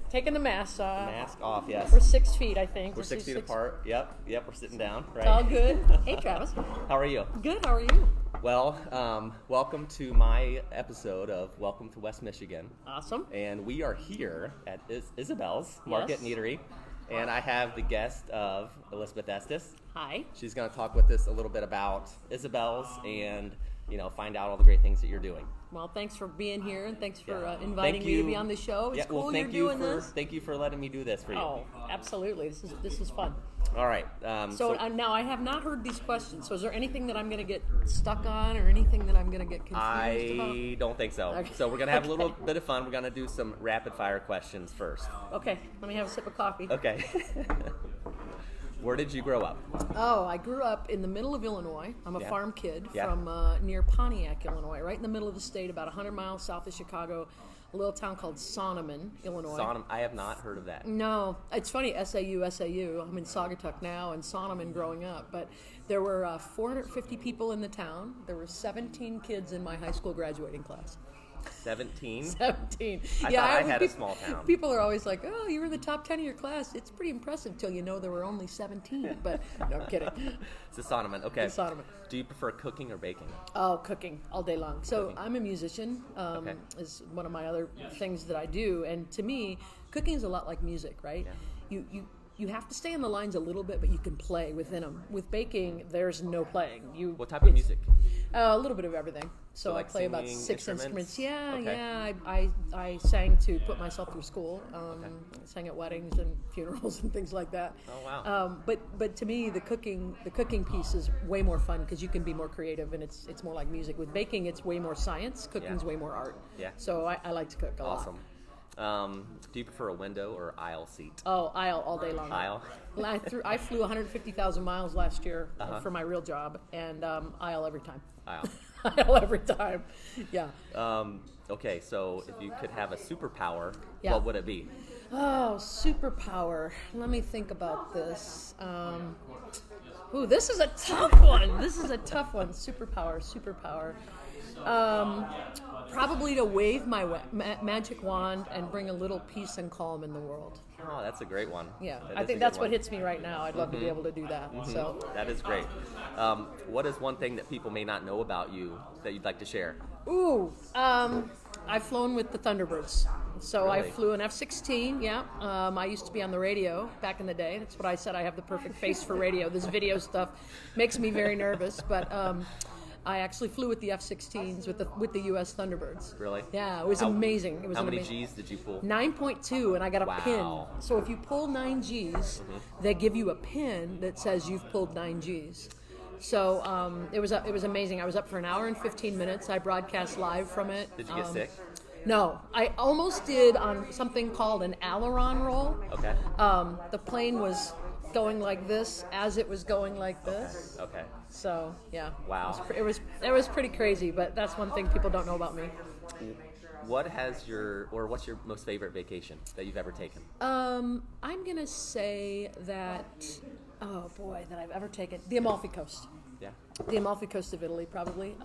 taking the mask off. Mask off, yes. We're 6 feet, I think. We're 6 feet apart. Yep, we're sitting down. Right. It's all good. Hey, Travis. How are you? Good, how are you? Well, welcome to my episode of Welcome to West Michigan. Awesome. And we are here at Isabel's Market and Eatery. And I have the guest of Elizabeth Estes. Hi. She's going to talk with us a little bit about Isabel's and, find out all the great things that you're doing. Well, thanks for being here, and thanks for inviting me to be on the show. It's cool you're doing this. Thank you for letting me do this for you. Oh, absolutely. This is fun. All right. So now I have not heard these questions. So is there anything that I'm going to get stuck on or anything that I'm going to get confused about? I don't think so. Okay. So we're going to have a little bit of fun. We're going to do some rapid fire questions first. Okay. Let me have a sip of coffee. Okay. Where did you grow up? Oh, I grew up in the middle of Illinois. I'm a farm kid from near Pontiac, Illinois, right in the middle of the state, about 100 miles south of Chicago, a little town called Sonneman, Illinois. I have not heard of that. No. It's funny, SAU. I'm in Saugatuck now, and Sonneman growing up. But there were 450 people in the town. There were 17 kids in my high school graduating class. 17? 17. I thought I had a small town. People are always like, oh, you were in the top 10 of your class. It's pretty impressive till you know there were only 17. But no, I'm kidding. It's a Sonneman. Okay. It's Sonneman. Do you prefer cooking or baking? Oh, cooking all day long. So I'm a musician. Is one of my other things that I do. And to me, cooking is a lot like music, right? Yeah. You have to stay on the lines a little bit, but you can play within them. With baking, there's no playing. What type of music? A little bit of everything. So like I play about 6 instruments? Yeah. I sang to put myself through school. Sang at weddings and funerals and things like that. Oh wow. But to me, the cooking piece is way more fun because you can be more creative and it's more like music. With baking, it's way more science. Cooking's way more art. Yeah. So I like to cook a lot. Awesome. Do you prefer a window or aisle seat? Oh, aisle all day long. Aisle? I flew 150,000 miles last year for my real job, and aisle every time. Aisle. Aisle every time. Yeah. Okay, so if you could have a superpower, what would it be? Oh, superpower. Let me think about this. This is a tough one. Superpower. Probably to wave my magic wand and bring a little peace and calm in the world. Oh, that's a great one. Yeah, I think that's what hits me right now. I'd love to be able to do that. Mm-hmm. So that is great. What is one thing that people may not know about you that you'd like to share? I've flown with the Thunderbirds. So really? I flew an F-16, I used to be on the radio back in the day. That's what I said. I have the perfect face for radio. This video stuff makes me very nervous, but I actually flew with the F-16s with the U.S. Thunderbirds. Really? Yeah, it was amazing. How many Gs did you pull? 9.2, and I got a pin. So if you pull 9 Gs, they give you a pin that says you've pulled 9 Gs. So it was amazing. I was up for an hour and 15 minutes. I broadcast live from it. Did you get sick? No, I almost did on something called an aileron roll. Okay. The plane was going like this as it was going like this. Okay. So yeah. Wow. It was pretty crazy, but that's one thing people don't know about me. What's your most favorite vacation that you've ever taken? I'm gonna say that that I've ever taken the Amalfi Coast. Yeah. The Amalfi Coast of Italy, probably.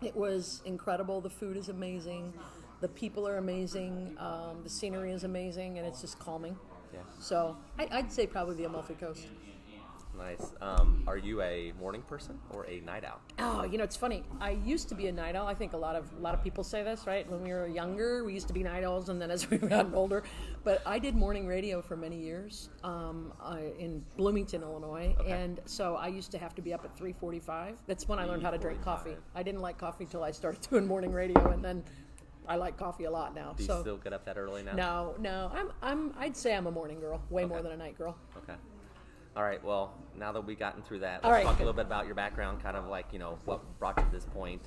It was incredible. The food is amazing. The people are amazing. The scenery is amazing, and it's just calming. Yeah. So I'd say probably the Amalfi Coast. Nice. Are you a morning person or a night owl? Oh, it's funny. I used to be a night owl. I think a lot of people say this, right? When we were younger, we used to be night owls, and then as we've gotten older. But I did morning radio for many years in Bloomington, Illinois, and so I used to have to be up at 3:45. That's when I learned how to drink coffee. I didn't like coffee till I started doing morning radio, and then I like coffee a lot now. Do you still get up that early now? No. I'd say I'm a morning girl, way more than a night girl. Okay. All right, well, now that we've gotten through that, All let's right. talk a little bit about your background, kind of like, what brought you to this point.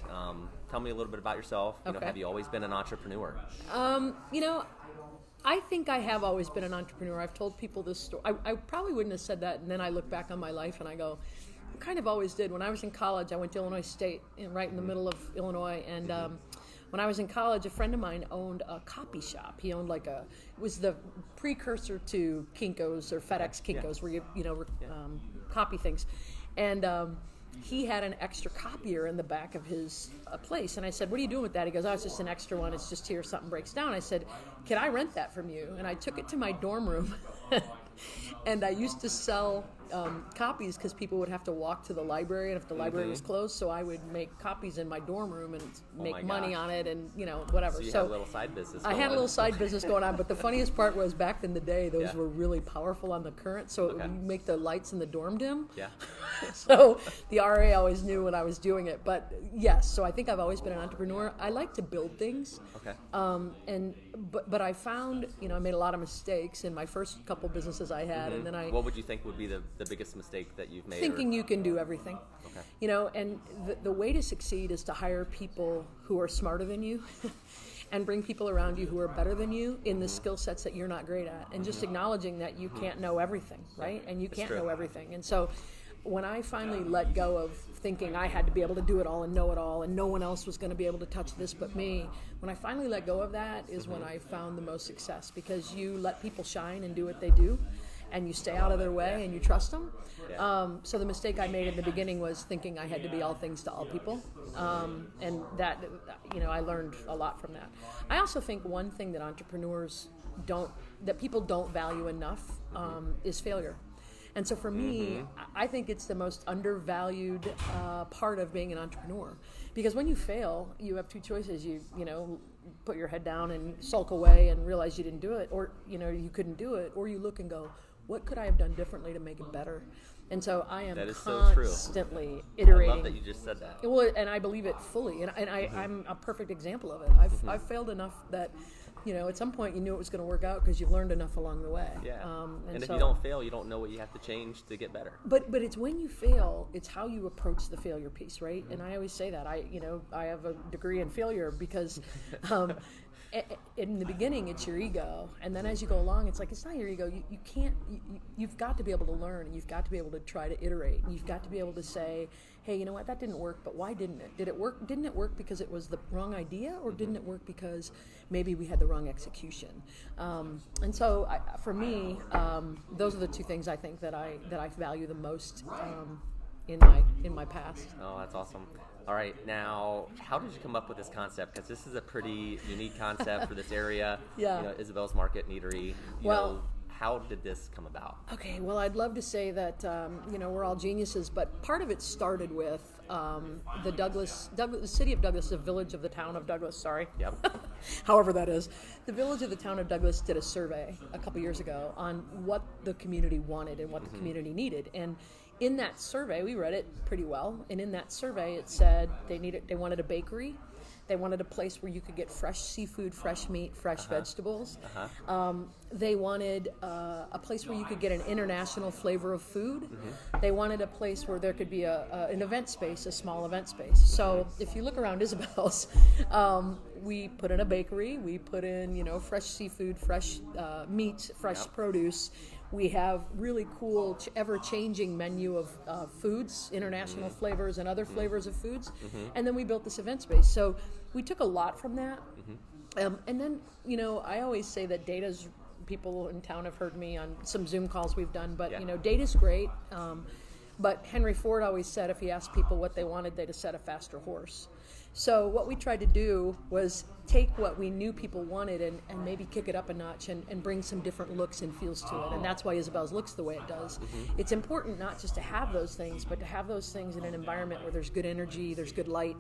Tell me a little bit about yourself. Have you always been an entrepreneur? I think I have always been an entrepreneur. I've told people this story. I probably wouldn't have said that, and then I look back on my life and I go, I kind of always did. When I was in college, I went to Illinois State, right in the middle of Illinois, and when I was in college, a friend of mine owned a copy shop. He owned it was the precursor to Kinko's or FedEx Kinko's, where you copy things. And he had an extra copier in the back of his place. And I said, what are you doing with that? He goes, oh, it's just an extra one. It's just here, something breaks down. I said, can I rent that from you? And I took it to my dorm room. And I used to sell copies because people would have to walk to the library, and if the library was closed, so I would make copies in my dorm room and make money on it, and whatever. So you had a little side business. I had a little side business going on, but the funniest part was back in the day, those were really powerful on the current, so it would make the lights in the dorm dim. Yeah. So the RA always knew when I was doing it. But yes, so I think I've always been an entrepreneur. I like to build things. Okay. But I found, I made a lot of mistakes in my first couple businesses I had, and then What would you think would be the biggest mistake that you've made? Thinking you can do everything. Okay. And the way to succeed is to hire people who are smarter than you and bring people around you who are better than you in the skill sets that you're not great at, and just acknowledging that you can't know everything, right? And you can't know everything. And so when I finally let go of thinking I had to be able to do it all and know it all and no one else was going to be able to touch this but me, when I finally let go of that is when I found the most success, because you let people shine and do what they do, and you stay out of their way and you trust them. So the mistake I made in the beginning was thinking I had to be all things to all people, and that I learned a lot from that. I also think one thing that entrepreneurs that people don't value enough is failure. And so for me, I think it's the most undervalued part of being an entrepreneur, because when you fail, you have two choices. You put your head down and sulk away and realize you didn't do it, or you couldn't do it, or you look and go, what could I have done differently to make it better? And so I am constantly iterating. I love that you just said that. Well, and I believe it fully, and I'm a perfect example of it. I've failed enough that at some point you knew it was going to work out because you've learned enough along the way. Yeah. And if you don't fail, you don't know what you have to change to get better. But it's when you fail, it's how you approach the failure piece, right? And I always say that. I have a degree in failure because in the beginning it's your ego, and then as you go along, it's like it's not your ego. You can't. You've got to be able to learn, and you've got to be able to try to iterate, and you've got to be able to say, hey, you know what, that didn't work, but why didn't it? Did it work? Didn't it work because it was the wrong idea, or didn't it work because maybe we had the wrong execution? And so for me, those are the two things I think that I value the most in my past. Oh, that's awesome. All right, now, how did you come up with this concept? Because this is a pretty unique concept for this area. Yeah. Isabel's Market and Eatery. How did this come about? Okay, well, I'd love to say that we're all geniuses, but part of it started with the city of Douglas, the village of the town of Douglas. Sorry. Yep. However that is, the village of the town of Douglas did a survey a couple years ago on what the community wanted and what the community needed, and in that survey, we read it pretty well, and in that survey it said they wanted a bakery. They wanted a place where you could get fresh seafood, fresh meat, fresh vegetables. They wanted a place where you could get an international flavor of food. They wanted a place where there could be an event space, a small event space. So if you look around Isabel's, we put in a bakery. We put in, fresh seafood, fresh meat, fresh produce. We have really cool, ever-changing menu of foods, international flavors and other flavors of foods. And then we built this event space. So we took a lot from that. And then, I always say that data's, people in town have heard me on some Zoom calls we've done, but, data's great. But Henry Ford always said if he asked people what they wanted, they'd have said a faster horse. So what we tried to do was take what we knew people wanted and maybe kick it up a notch and bring some different looks and feels to it. And that's why Isabel's looks the way it does. It's important not just to have those things, but to have those things in an environment where there's good energy, there's good light,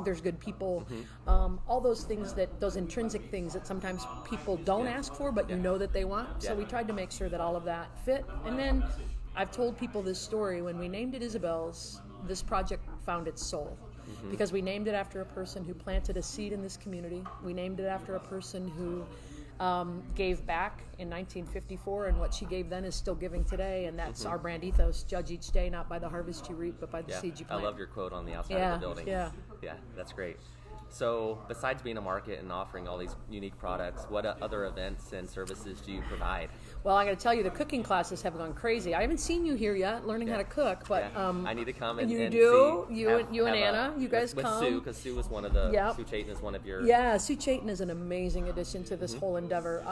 there's good people, all those things, those intrinsic things that sometimes people don't ask for, but you know that they want. So we tried to make sure that all of that fit. And then I've told people this story. When we named it Isabel's, this project found its soul. Because we named it after a person who planted a seed in this community. We named it after a person who gave back in 1954, and what she gave then is still giving today, and that's our brand ethos: judge each day not by the harvest you reap, but by the seed you plant. I love your quote on the outside of the building. Yeah, that's great. So, besides being a market and offering all these unique products, what other events and services do you provide? Well, I'm going to tell you, the cooking classes have gone crazy. I haven't seen you here yet, learning how to cook, but I need to come and you and do. see. You and Anna, you guys with come. Sue, because Sue was one of the. Yep. Sue Chayton is one of your. Yeah, Sue Chayton is an amazing addition to this whole endeavor.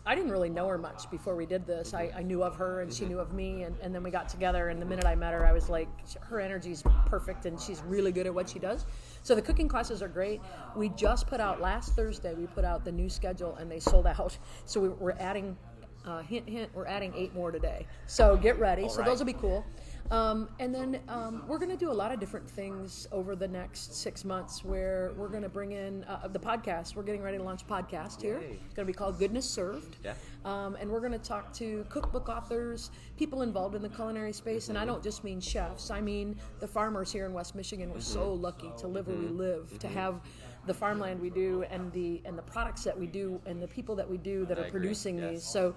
I didn't really know her much before we did this. I knew of her and she knew of me, and then we got together. And the minute I met her, I was like, her energy's perfect, and she's really good at what she does. So the cooking classes are great. We just put out last Thursday. We put out the new schedule, and they sold out. So we're adding. Hint, hint, we're adding 8 more today. So get ready. So those will be cool. And then we're going to do a lot of different things over the next 6 months where we're going to bring in the podcast. We're getting ready to launch a podcast here. Yay. It's going to be called Goodness Served. Yeah. And we're going to talk to cookbook authors, people involved in the culinary space. And I don't just mean chefs. I mean the farmers here in West Michigan. We're so lucky to live where we live, to have the farmland we do and the products that we do and the people that we do that are producing these. So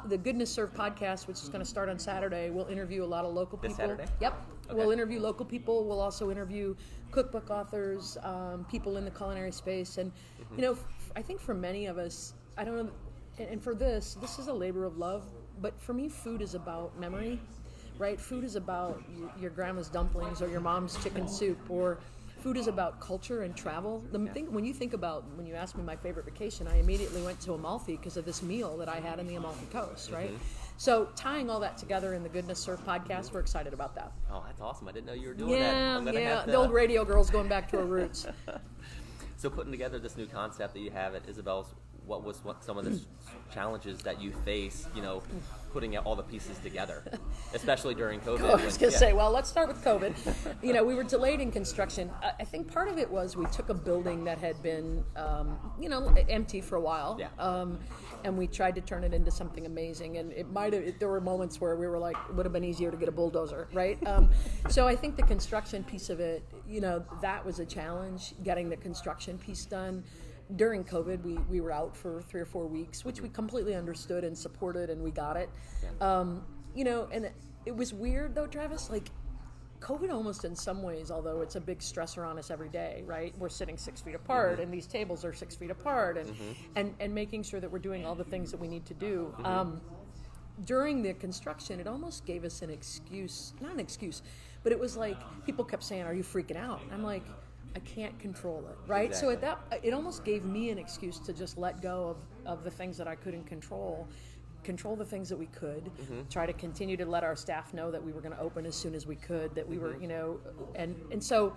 the Goodness Served podcast, which is going to start on Saturday, we'll interview a lot of local people. This Saturday? Yep. Okay. We'll interview local people. We'll also interview cookbook authors, people in the culinary space. And, you know, I think for many of us, I don't know, and for this is a labor of love, but for me, food is about memory, right? Food is about your grandma's dumplings or your mom's chicken soup, or food is about culture and travel. The thing, when you asked me my favorite vacation, I immediately went to Amalfi because of this meal that I had in the Amalfi Coast, right? So tying all that together in the Goodness Served podcast, we're excited about that. Oh, that's awesome. I didn't know you were doing that. I'm gonna have to... The old radio girls going back to her roots. So putting together this new concept that you have at Isabel's, what some of the challenges that you face, you know, putting all the pieces together, especially during COVID? I was going to say, well, let's start with COVID. You know, we were delayed in construction. I think part of it was we took a building that had been, empty for a while. Yeah. And we tried to turn it into something amazing. And there were moments where we were like, it would have been easier to get a bulldozer, right? So I think the construction piece of it, you know, that was a challenge, getting the construction piece done. During COVID, we were out for 3 or 4 weeks, which we completely understood and supported, and we got it. Yeah. You know, and it was weird, though, Travis, like, COVID almost in some ways, although it's a big stressor on us every day, right? We're sitting 6 feet apart, and these tables are 6 feet apart, and making sure that we're doing all the things that we need to do. During the construction, it almost gave us an excuse, not an excuse, but it was like, people kept saying, are you freaking out? And I'm like, I can't control it, right? Exactly. So it almost gave me an excuse to just let go of the things that I couldn't control the things that we could, try to continue to let our staff know that we were going to open as soon as we could, that we were, you know, and so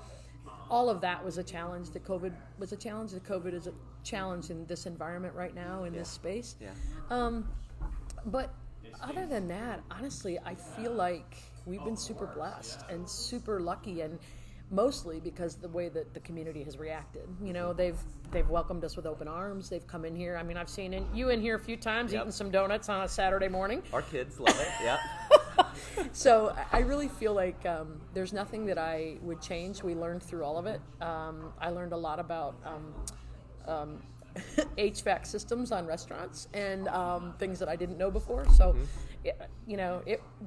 all of that was a challenge. The COVID was a challenge. The COVID is a challenge in this environment right now, in this space. Yeah. But other than that, honestly, I feel like we've been super blessed and super lucky, and mostly because the way that the community has reacted. You know, they've welcomed us with open arms. They've come in here. I mean, I've seen you in here a few times eating some donuts on a Saturday morning. Our kids love it, yeah. So I really feel like there's nothing that I would change. We learned through all of it. I learned a lot about HVAC systems on restaurants and things that I didn't know before. So,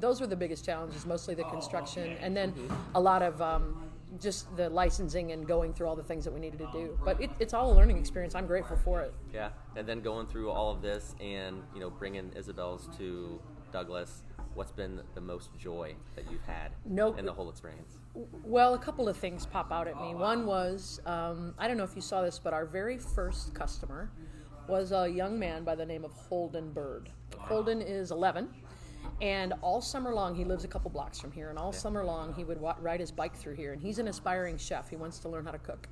those were the biggest challenges, mostly the construction, and then a lot of just the licensing and going through all the things that we needed to do. But it's all a learning experience. I'm grateful for it. Yeah, and then going through all of this and, you know, bringing Isabel's to Douglas, what's been the most joy that you've had in the whole experience? Well, a couple of things pop out at me. One was, I don't know if you saw this, but our very first customer was a young man by the name of Holden Bird. Holden is 11. And all summer long, he lives a couple blocks from here, and all summer long he would ride his bike through here. And he's an aspiring chef. He wants to learn how to cook,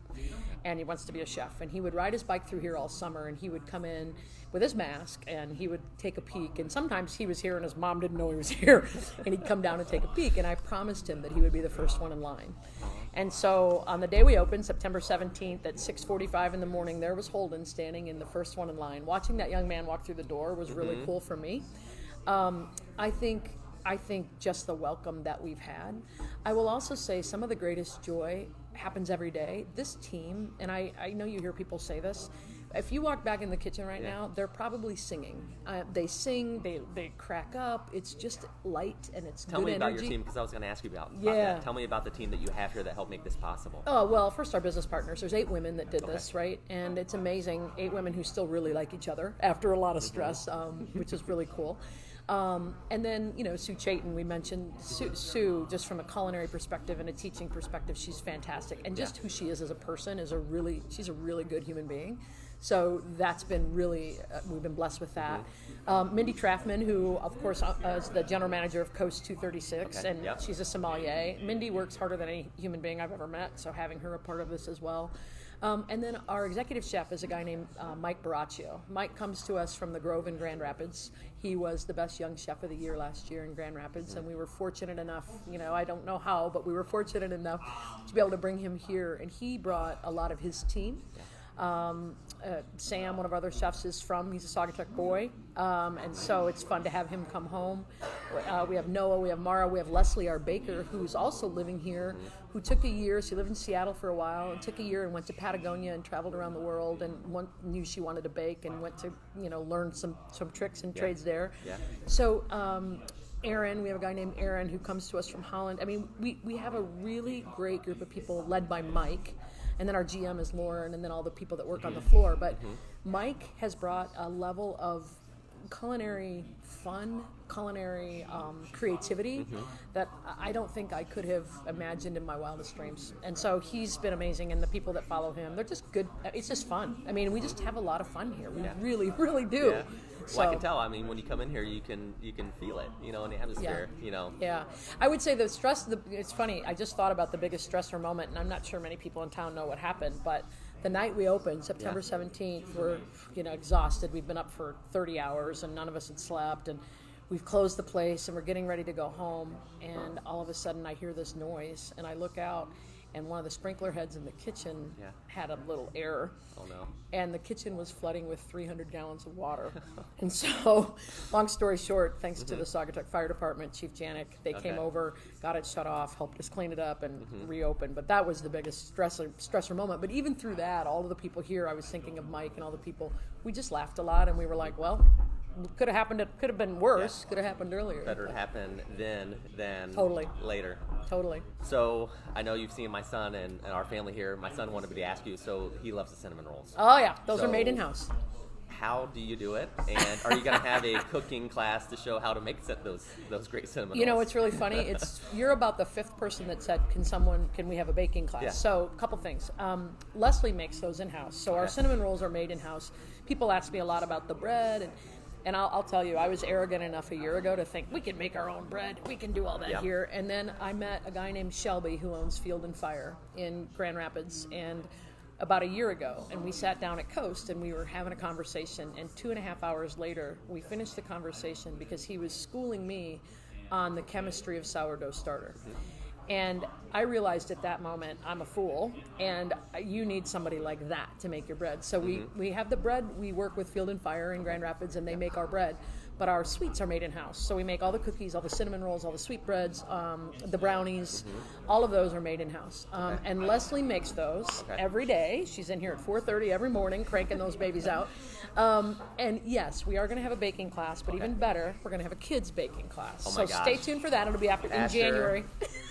and he wants to be a chef. And he would ride his bike through here all summer, and he would come in with his mask, and he would take a peek. And sometimes he was here, and his mom didn't know he was here, and he'd come down and take a peek. And I promised him that he would be the first one in line. And so on the day we opened, September 17th, at 6:45 in the morning, there was Holden standing in the first one in line. Watching that young man walk through the door was really cool for me. I think just the welcome that we've had. I will also say some of the greatest joy happens every day. This team, and I know you hear people say this, if you walk back in the kitchen right now, they're probably singing. They sing, they crack up. It's just light and it's Tell good me about energy. your team, because I was going to ask you about that. Tell me about the team that you have here that helped make this possible. Oh, well, first our business partners. There's 8 women that did this, right? And it's amazing. 8 women who still really like each other after a lot of stress, which is really cool. And then, Sue Chayton, we mentioned. Sue, just from a culinary perspective and a teaching perspective, she's fantastic. And just who she is as a person she's a really good human being. So that's been really, we've been blessed with that. Mindy Traffman, who, of course, is the general manager of Coast 236, and she's a sommelier. Mindy works harder than any human being I've ever met, so having her a part of this as well. And then our executive chef is a guy named Mike Baraccio. Mike comes to us from the Grove in Grand Rapids. He was the best young chef of the year last year in Grand Rapids, and we were fortunate enough, I don't know how, but we were fortunate enough to be able to bring him here, and he brought a lot of his team. Sam, one of our other chefs, he's a Saugatuck boy, and so it's fun to have him come home. We have Noah, we have Mara, we have Leslie, our baker, who's also living here, who took a year. She lived in Seattle for a while and took a year and went to Patagonia and traveled around the world, and knew she wanted to bake and went to learn some tricks and trades there. So Aaron, we have a guy named Aaron who comes to us from Holland. I mean, we have a really great group of people led by Mike. And then our GM is Lauren, and then all the people that work on the floor. But Mike has brought a level of culinary fun, culinary creativity that I don't think I could have imagined in my wildest dreams. And so he's been amazing, and the people that follow him, they're just good. It's just fun. I mean, we just have a lot of fun here. We really, really do. Yeah. Well, I can tell. I mean, when you come in here, you can feel it, in the atmosphere, Yeah. I would say the stress, it's funny, I just thought about the biggest stressor moment, and I'm not sure many people in town know what happened, but the night we opened, September 17th, we're, exhausted. We've been up for 30 hours, and none of us had slept, and we've closed the place, and we're getting ready to go home, and all of a sudden I hear this noise, and I look out, and one of the sprinkler heads in the kitchen had a little error. Oh, no. And the kitchen was flooding with 300 gallons of water. And so, long story short, thanks to the Saugatuck Fire Department, Chief Janik, they came over, got it shut off, helped us clean it up, and reopen. But that was the biggest stressor moment. But even through that, all of the people here, I was thinking of Mike and all the people, we just laughed a lot, and we were like, well, could have happened. It could have been worse. Could have happened earlier. Better to happen then than later. Totally. So I know you've seen my son and our family here. My son wanted me to ask you. So he loves the cinnamon rolls. Oh yeah, those are made in house. How do you do it? And are you going to have a cooking class to show how to make those great cinnamon rolls? You know, it's really funny. You're about the 5th person that said, can we have a baking class? Yeah. So a couple things. Leslie makes those in house. So our cinnamon rolls are made in house. People ask me a lot about the bread, and I'll tell you, I was arrogant enough a year ago to think we can make our own bread. We can do all that here. And then I met a guy named Shelby who owns Field and Fire in Grand Rapids, and about a year ago, and we sat down at Coast and we were having a conversation, and 2.5 hours later we finished the conversation because he was schooling me on the chemistry of sourdough starter. And I realized at that moment, I'm a fool, and you need somebody like that to make your bread. So we have the bread. We work with Field and Fire in Grand Rapids, and they make our bread. But our sweets are made in-house. So we make all the cookies, all the cinnamon rolls, all the sweetbreads, the brownies. All of those are made in-house. And Leslie makes those every day. She's in here at 4:30 every morning cranking those babies out. And yes, we are going to have a baking class, but even better, we're going to have a kids baking class. Oh my so gosh. stay tuned for that. It'll be in January.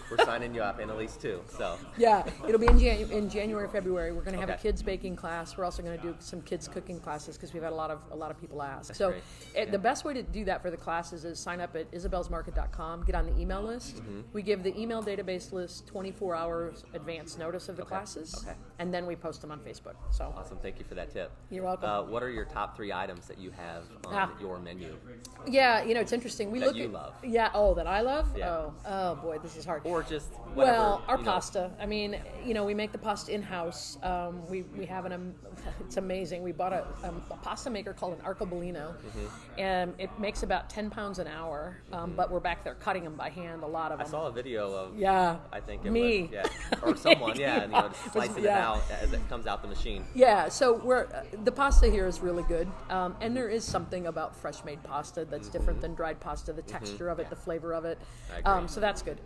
We're signing you up, Annalise too. So yeah, it'll be in January, February. We're going to have a kids baking class. We're also going to do some kids cooking classes because we've had a lot of people ask. That's so great. The best way to do that for the classes is sign up at isabelsmarket.com. Get on the email list. We give the email database list 24 hours advance notice of the classes, and then we post them on Facebook. So awesome! Thank you for that tip. You're welcome. What are your top 3 items that you have on your menu? Yeah, it's interesting. That you love. Yeah. Oh, that I love. Yeah. Oh boy, this is hard. Or just whatever. Well, our pasta. I mean, we make the pasta in-house. We have it's amazing. We bought a pasta maker called an arcobolino, and it makes about 10 pounds an hour, but we're back there cutting them by hand, a lot of them. I saw a video of, I think it me. was, or someone, and just slicing it out as it comes out the machine. Yeah, so the pasta here is really good, and there is something about fresh-made pasta that's different than dried pasta, the texture of it, the flavor of it, so that's good.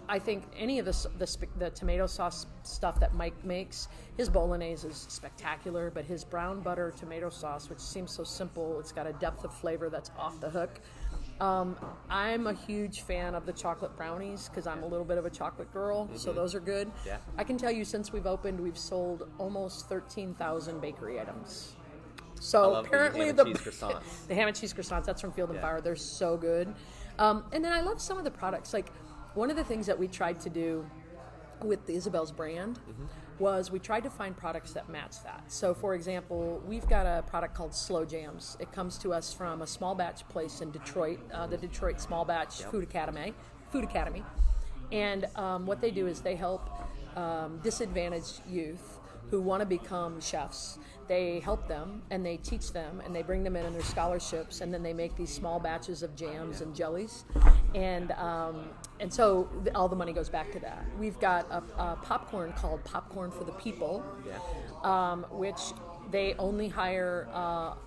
I think any of the tomato sauce stuff that Mike makes, his bolognese is spectacular. popular, but his brown butter tomato sauce, which seems so simple, it's got a depth of flavor that's off the hook. I'm a huge fan of the chocolate brownies because I'm a little bit of a chocolate girl, so those are good. Yeah. I can tell you since we've opened, we've sold almost 13,000 bakery items. So apparently the ham and cheese croissants. The ham and cheese croissants, that's from Field and Fire. They're so good. And then I love some of the products. Like one of the things that we tried to do with the Isabel's brand was we tried to find products that match that. So for example, we've got a product called Slow Jams. It comes to us from a small batch place in Detroit, the Detroit Small Batch Food Academy. And what they do is they help disadvantaged youth who want to become chefs. They help them and they teach them and they bring them in their scholarships, and then they make these small batches of jams and jellies, and so all the money goes back to that. We've got a popcorn called Popcorn for the People, which they only hire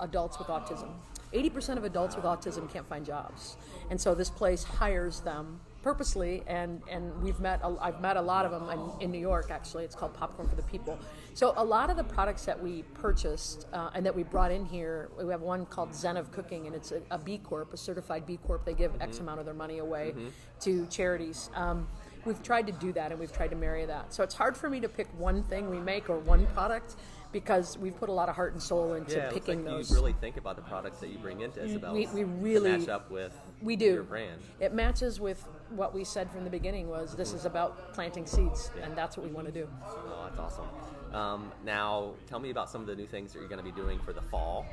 adults with autism. 80% of adults with autism can't find jobs, and so this place hires them purposely, and I've met a lot of them in New York. Actually, it's called Popcorn for the People. So a lot of the products that we purchased and that we brought in here, we have one called Zen of Cooking, and it's a B Corp, a certified B Corp. They give X amount of their money away to charities. We've tried to do that, and we've tried to marry that. So it's hard for me to pick one thing we make or one product, because we've put a lot of heart and soul into picking those. You really think about the products that you bring into Isabel's we really to match up with your brand. It matches with what we said from the beginning was this is about planting seeds, and that's what we want to do. Oh, that's awesome. Now, tell me about some of the new things that you're going to be doing for the fall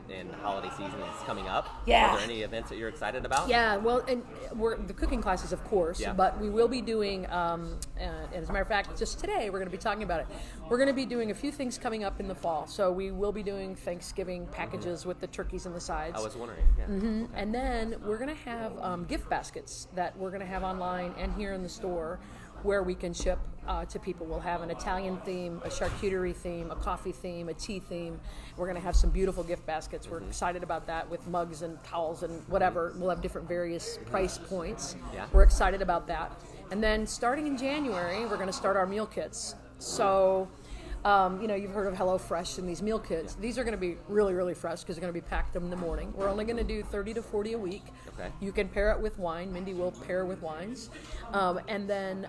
and holiday season is coming up. Yeah. Are there any events that you're excited about? Yeah, well, and we're the cooking classes, of course, but we will be doing, and as a matter of fact, just today we're going to be talking about it. We're going to be doing a few things coming up in the fall. So we will be doing Thanksgiving packages with the turkeys and the sides. I was wondering. Yeah. Okay. And then we're going to have gift baskets that we're going to have online and here in the store, where we can ship to people. We'll have an Italian theme, a charcuterie theme, a coffee theme, a tea theme. We're going to have some beautiful gift baskets. We're excited about that, with mugs and towels and whatever. We'll have different various price points. Yeah. We're excited about that. And then starting in January, we're going to start our meal kits. So, you've heard of HelloFresh and these meal kits. These are going to be really, really fresh because they're going to be packed in the morning. We're only going to do 30 to 40 a week. Okay. You can pair it with wine. Mindy will pair with wines. And then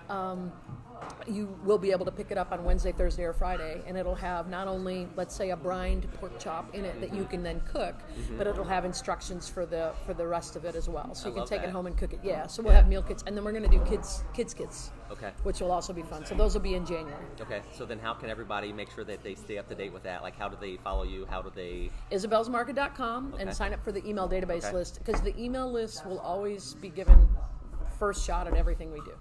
you will be able to pick it up on Wednesday, Thursday, or Friday, and it'll have not only, let's say, a brined pork chop in it that you can then cook, but it'll have instructions for the rest of it as well. So you can take it home and cook it. Yeah. So we'll have meal kits, and then we're going to do kids kits. Okay. Which will also be fun. So those will be in January. Okay. So then how can everybody make sure that they stay up to date with that? Like, how do they follow you? How do they... IsabelsMarket.com and sign up for the email database list, because the email list will always be given first shot at everything we do.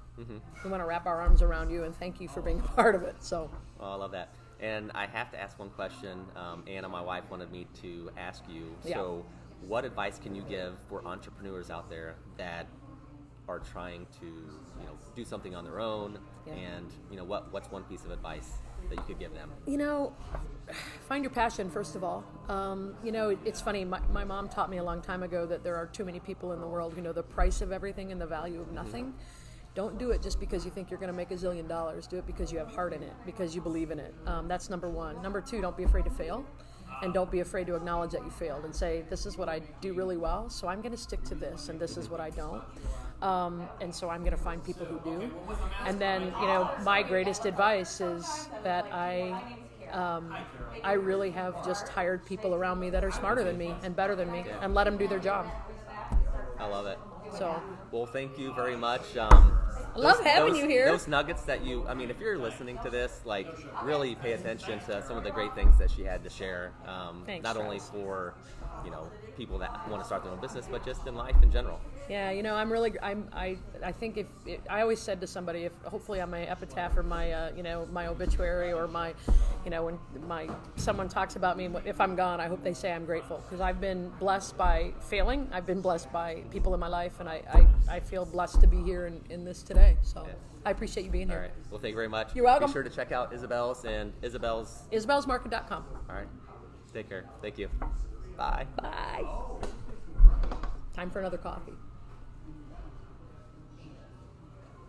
We want to wrap our arms around you and thank you for being a part of it. So. Oh, I love that. And I have to ask one question. Anna, my wife, wanted me to ask you. Yeah. So what advice can you give for entrepreneurs out there that are trying to, do something on their own? And, what's one piece of advice that you could give them? Find your passion, first of all. It's funny. My mom taught me a long time ago that there are too many people in the world who know the price of everything and the value of nothing. Don't do it just because you think you're going to make $1 zillion. Do it because you have heart in it, because you believe in it. That's number one. Number two, don't be afraid to fail. And don't be afraid to acknowledge that you failed and say, this is what I do really well, so I'm going to stick to this, and this is what I don't. And so I'm going to find people who do. And then, my greatest advice is that I really have just hired people around me that are smarter than me and better than me, and let them do their job. I love it. So. Well, thank you very much. I love having you here. Those nuggets that if you're listening to this, really pay attention to some of the great things that she had to share. Thanks, not Charles. only for, people that want to start their own business, but just in life in general. Yeah, I think I always said to somebody, if hopefully on my epitaph or my, my obituary or my, when someone talks about me, if I'm gone, I hope they say I'm grateful, because I've been blessed by failing. I've been blessed by people in my life, and I feel blessed to be here in this today. So I appreciate you being here. All right. Well, thank you very much. You're welcome. Be sure to check out Isabel's and Isabel's. IsabelsMarket.com. All right. Take care. Thank you. Bye. Bye. Time for another coffee.